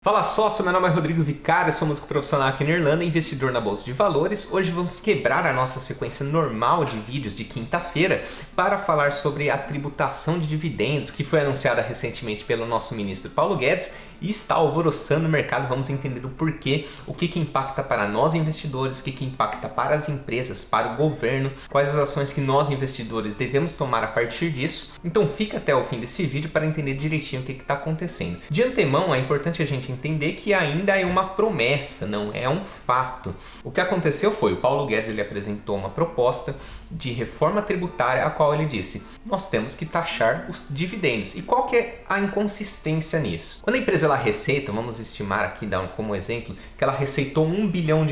Fala sócio, meu nome é Rodrigo Vicário, sou músico profissional aqui na Irlanda e investidor na Bolsa de Valores. Hoje vamos quebrar a nossa sequência normal de vídeos de quinta-feira para falar sobre a tributação de dividendos que foi anunciada recentemente pelo nosso ministro Paulo Guedes e está alvoroçando o mercado. Vamos entender o porquê, o que impacta para nós investidores, o que impacta para as empresas, para o governo, quais as ações que nós investidores devemos tomar a partir disso. Então fica até o fim desse vídeo para entender direitinho o que está acontecendo. De antemão, é importante a gente entender que ainda é uma promessa, não é um fato. O que aconteceu foi, o Paulo Guedes ele apresentou uma proposta de reforma tributária, a qual ele disse, nós temos que taxar os dividendos. E qual que é a inconsistência nisso? Quando a empresa ela receita, vamos estimar aqui, dar como exemplo, que ela receitou R$1 bilhão.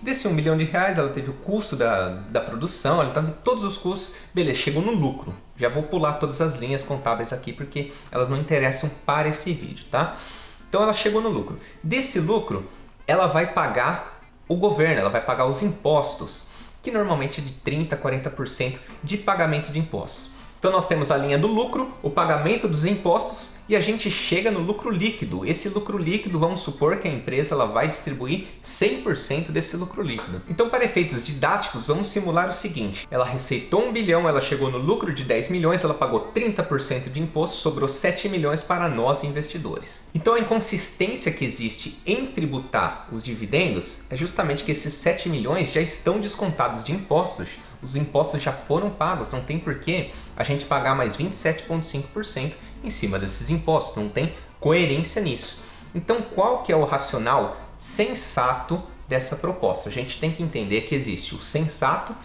Desse R$1 bilhão, ela teve o custo da produção, ela teve todos os custos, beleza, chegou no lucro. Já vou pular todas as linhas contábeis aqui, porque elas não interessam para esse vídeo, tá? Então ela chegou no lucro. Desse lucro, ela vai pagar o governo, ela vai pagar os impostos, que normalmente é de 30% a 40% de pagamento de impostos. Então nós temos a linha do lucro, o pagamento dos impostos e a gente chega no lucro líquido. Esse lucro líquido, vamos supor que a empresa ela vai distribuir 100% desse lucro líquido. Então, para efeitos didáticos, vamos simular o seguinte. Ela receitou 1 bilhão, ela chegou no lucro de 10 milhões, ela pagou 30% de imposto, sobrou 7 milhões para nós investidores. Então, a inconsistência que existe em tributar os dividendos é justamente que esses 7 milhões já estão descontados de impostos. Os impostos já foram pagos, não tem porquê a gente pagar mais 27,5% em cima desses impostos, não tem coerência nisso. Então, qual que é o racional sensato dessa proposta? A gente tem que entender que existe o sensato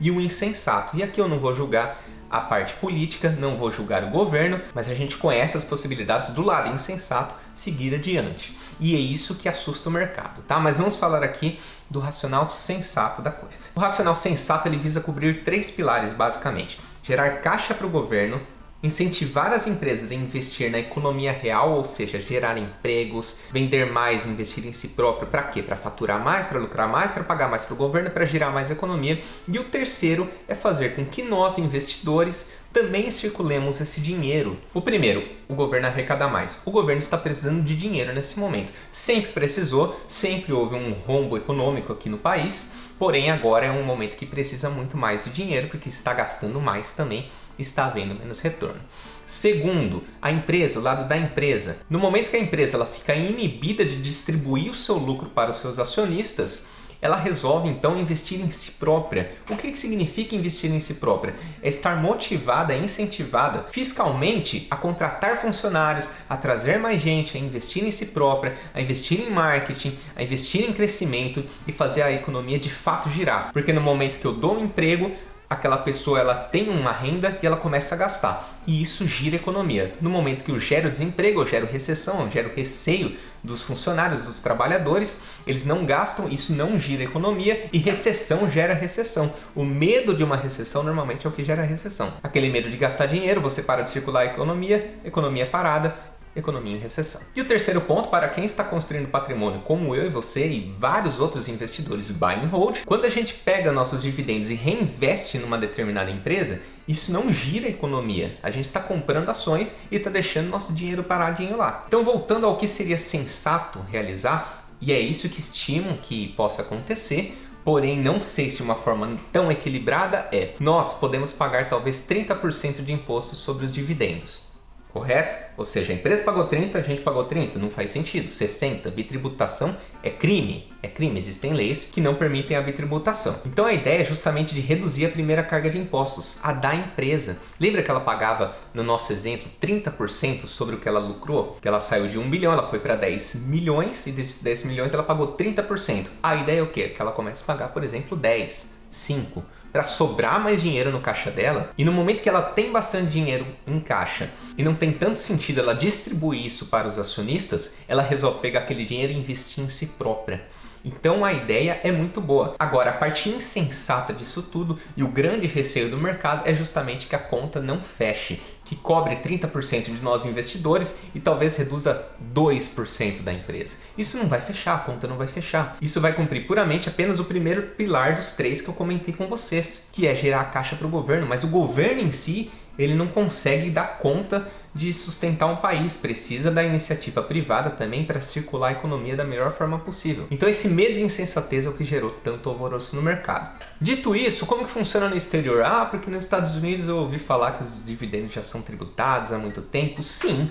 e o insensato. E aqui eu não vou julgar a parte política, não vou julgar o governo, mas a gente conhece as possibilidades do lado insensato seguir adiante. E é isso que assusta o mercado, tá? Mas vamos falar aqui do racional sensato da coisa. O racional sensato ele visa cobrir 3 pilares basicamente: gerar caixa para o governo, incentivar as empresas a investir na economia real, ou seja, gerar empregos, vender mais, investir em si próprio. Para quê? Para faturar mais, para lucrar mais, para pagar mais para o governo, para girar mais economia. E o terceiro é fazer com que nós, investidores, também circulemos esse dinheiro. O primeiro, o governo arrecada mais. O governo está precisando de dinheiro nesse momento. Sempre precisou, sempre houve um rombo econômico aqui no país, porém agora é um momento que precisa muito mais de dinheiro, porque está gastando mais também, está havendo menos retorno. Segundo, a empresa, o lado da empresa. No momento que a empresa ela fica inibida de distribuir o seu lucro para os seus acionistas, ela resolve então investir em si própria. O que significa investir em si própria? É estar motivada, incentivada fiscalmente a contratar funcionários, a trazer mais gente, a investir em si própria, a investir em marketing, a investir em crescimento e fazer a economia de fato girar. Porque no momento que eu dou um emprego, aquela pessoa ela tem uma renda e ela começa a gastar. E isso gira a economia. No momento que eu gero desemprego, eu gero recessão, eu gero receio dos funcionários, dos trabalhadores, eles não gastam, isso não gira a economia e recessão gera recessão. O medo de uma recessão normalmente é o que gera recessão. Aquele medo de gastar dinheiro, você para de circular a economia parada, economia em recessão. E o terceiro ponto, para quem está construindo patrimônio como eu e você e vários outros investidores buy and hold, quando a gente pega nossos dividendos e reinveste numa determinada empresa, isso não gira a economia. A gente está comprando ações e está deixando nosso dinheiro paradinho lá. Então, voltando ao que seria sensato realizar, e é isso que estimam que possa acontecer, porém não sei se de uma forma tão equilibrada, nós podemos pagar talvez 30% de imposto sobre os dividendos. Correto? Ou seja, a empresa pagou 30, a gente pagou 30, não faz sentido. 60, bitributação é crime. É crime, existem leis que não permitem a bitributação. Então a ideia é justamente de reduzir a primeira carga de impostos, a da empresa. Lembra que ela pagava, no nosso exemplo, 30% sobre o que ela lucrou? Que ela saiu de 1 bilhão, ela foi para 10 milhões e desses 10 milhões ela pagou 30%. A ideia é o quê? Que ela comece a pagar, por exemplo, 10, 5, para sobrar mais dinheiro no caixa dela, e no momento que ela tem bastante dinheiro em caixa e não tem tanto sentido ela distribuir isso para os acionistas, ela resolve pegar aquele dinheiro e investir em si própria. Então a ideia é muito boa. Agora, a parte insensata disso tudo e o grande receio do mercado é justamente que a conta não feche, que cobre 30% de nós investidores e talvez reduza 2% da empresa. Isso não vai fechar, a conta não vai fechar. Isso vai cumprir puramente apenas o primeiro pilar dos 3 que eu comentei com vocês, que é gerar caixa para o governo, mas o governo em si ele não consegue dar conta de sustentar um país, precisa da iniciativa privada também para circular a economia da melhor forma possível. Então esse medo de insensatez é o que gerou tanto alvoroço no mercado. Dito isso, como que funciona no exterior? Porque nos Estados Unidos eu ouvi falar que os dividendos já são tributados há muito tempo. Sim,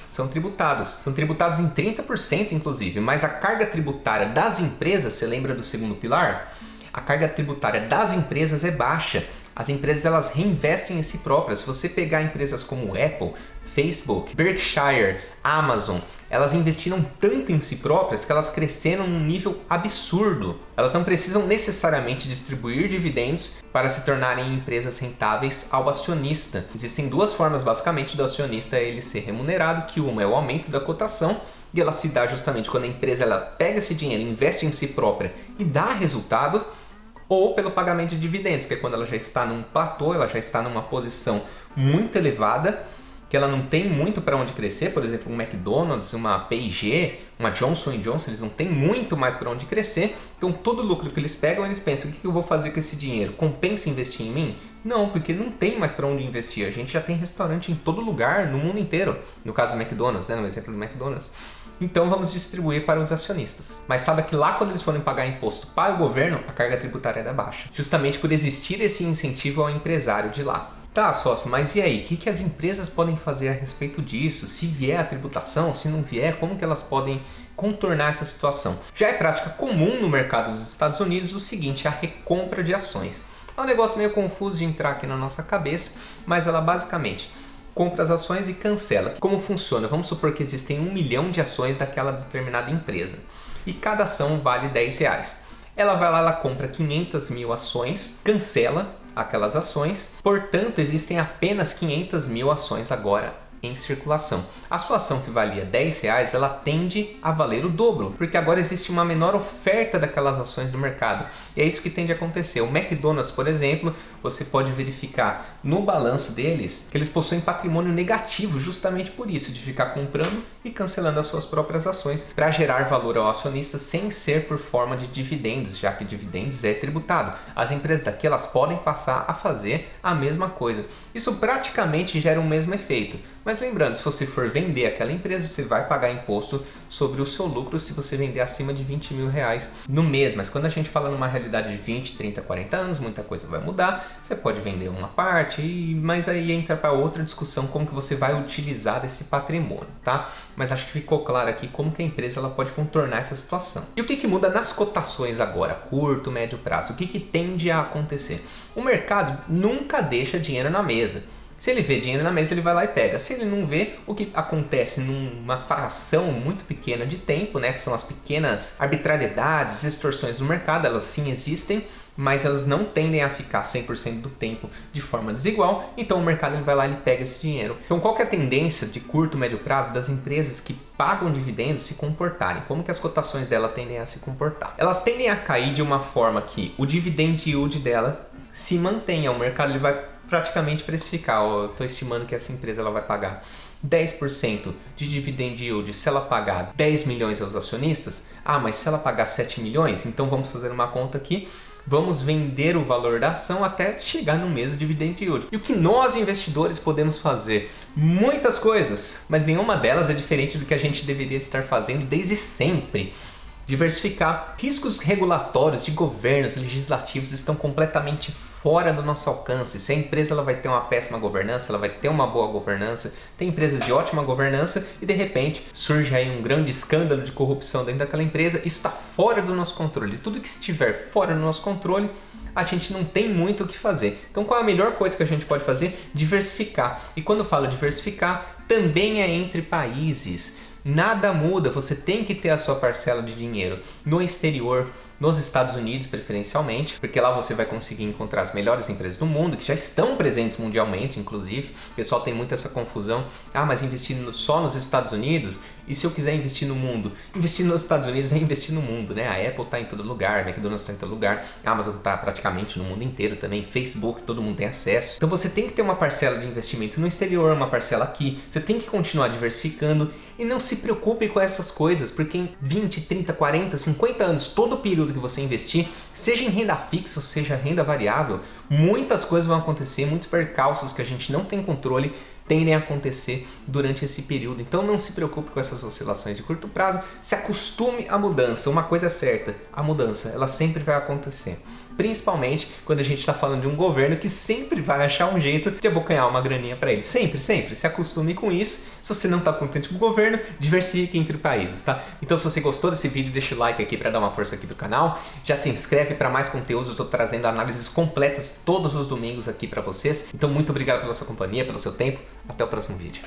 são tributados. São tributados em 30% inclusive, mas a carga tributária das empresas, você lembra do segundo pilar? A carga tributária das empresas é baixa. As empresas elas reinvestem em si próprias. Se você pegar empresas como Apple, Facebook, Berkshire, Amazon, elas investiram tanto em si próprias que elas cresceram num nível absurdo. Elas não precisam necessariamente distribuir dividendos para se tornarem empresas rentáveis ao acionista. Existem duas formas basicamente do acionista ele ser remunerado, que uma é o aumento da cotação, e ela se dá justamente quando a empresa ela pega esse dinheiro, investe em si própria e dá resultado, ou pelo pagamento de dividendos, que é quando ela já está num platô, ela já está numa posição muito elevada, que ela não tem muito para onde crescer. Por exemplo, um McDonald's, uma P&G, uma Johnson & Johnson, eles não têm muito mais para onde crescer. Então todo lucro que eles pegam, eles pensam, o que eu vou fazer com esse dinheiro? Compensa investir em mim? Não, porque não tem mais para onde investir. A gente já tem restaurante em todo lugar, no mundo inteiro. No caso do McDonald's, no exemplo do McDonald's. Então vamos distribuir para os acionistas. Mas saiba que lá quando eles forem pagar imposto para o governo, a carga tributária é baixa. Justamente por existir esse incentivo ao empresário de lá. Tá, sócio, mas e aí? O que as empresas podem fazer a respeito disso? Se vier a tributação, se não vier, como que elas podem contornar essa situação? Já é prática comum no mercado dos Estados Unidos o seguinte, a recompra de ações. É um negócio meio confuso de entrar aqui na nossa cabeça, mas ela basicamente compra as ações e cancela. Como funciona? Vamos supor que existem 1 milhão de ações daquela determinada empresa e cada ação vale R$10. Ela vai lá, ela compra 500 mil ações, cancela aquelas ações, portanto existem apenas 500 mil ações agora em circulação. A sua ação que valia R$10, ela tende a valer o dobro, porque agora existe uma menor oferta daquelas ações no mercado. E é isso que tende a acontecer. O McDonald's, por exemplo, você pode verificar no balanço deles que eles possuem patrimônio negativo justamente por isso, de ficar comprando e cancelando as suas próprias ações para gerar valor ao acionista sem ser por forma de dividendos, já que dividendos é tributado. As empresas daqui elas podem passar a fazer a mesma coisa. Isso praticamente gera o mesmo efeito. Mas lembrando, se você for vender aquela empresa, você vai pagar imposto sobre o seu lucro se você vender acima de R$20 mil no mês. Mas quando a gente fala numa realidade de 20, 30, 40 anos, muita coisa vai mudar. Você pode vender uma parte, mas aí entra para outra discussão como que você vai utilizar desse patrimônio, tá? Mas acho que ficou claro aqui como que a empresa ela pode contornar essa situação. E o que muda nas cotações agora, curto, médio prazo? O que tende a acontecer? O mercado nunca deixa dinheiro na mesa. Se ele vê dinheiro na mesa, ele vai lá e pega. Se ele não vê, o que acontece numa fração muito pequena de tempo, né, que são as pequenas arbitrariedades, extorsões do mercado, elas sim existem, mas elas não tendem a ficar 100% do tempo de forma desigual, então o mercado ele vai lá e pega esse dinheiro. Então qual que é a tendência de curto, médio prazo das empresas que pagam dividendos se comportarem? Como que as cotações dela tendem a se comportar? Elas tendem a cair de uma forma que o dividend yield dela se mantenha, o mercado ele vai praticamente precificar. Eu estou estimando que essa empresa ela vai pagar 10% de dividend yield se ela pagar 10 milhões aos acionistas. Mas se ela pagar 7 milhões, então vamos fazer uma conta aqui. Vamos vender o valor da ação até chegar no mesmo dividend yield. E o que nós investidores podemos fazer? Muitas coisas, mas nenhuma delas é diferente do que a gente deveria estar fazendo desde sempre. Diversificar. Riscos regulatórios de governos legislativos estão completamente fora do nosso alcance. Se a empresa ela vai ter uma péssima governança, ela vai ter uma boa governança. Tem empresas de ótima governança e de repente surge aí um grande escândalo de corrupção dentro daquela empresa. Isso está fora do nosso controle. Tudo que estiver fora do nosso controle, a gente não tem muito o que fazer. Então qual é a melhor coisa que a gente pode fazer? Diversificar. E quando eu falo diversificar, também é entre países. Nada muda, você tem que ter a sua parcela de dinheiro no exterior, nos Estados Unidos preferencialmente, porque lá você vai conseguir encontrar as melhores empresas do mundo, que já estão presentes mundialmente, inclusive. O pessoal tem muito essa confusão, mas investir só nos Estados Unidos? E se eu quiser investir no mundo? Investir nos Estados Unidos é investir no mundo, né? A Apple está em todo lugar, a McDonald's está em todo lugar, a Amazon está praticamente no mundo inteiro também, Facebook, todo mundo tem acesso. Então você tem que ter uma parcela de investimento no exterior, uma parcela aqui, você tem que continuar diversificando e não se preocupe com essas coisas, porque em 20, 30, 40, 50 anos, todo o período período que você investir, seja em renda fixa ou seja renda variável, muitas coisas vão acontecer, muitos percalços que a gente não tem controle tendem a acontecer durante esse período. Então não se preocupe com essas oscilações de curto prazo, se acostume à mudança. Uma coisa é certa, a mudança, ela sempre vai acontecer. Principalmente quando a gente está falando de um governo que sempre vai achar um jeito de abocanhar uma graninha para ele. Sempre, sempre. Se acostume com isso. Se você não está contente com o governo, diversifique entre países, tá? Então se você gostou desse vídeo, deixa o like aqui para dar uma força aqui pro canal. Já se inscreve para mais conteúdos. Eu estou trazendo análises completas todos os domingos aqui para vocês. Então muito obrigado pela sua companhia, pelo seu tempo. Até o próximo vídeo.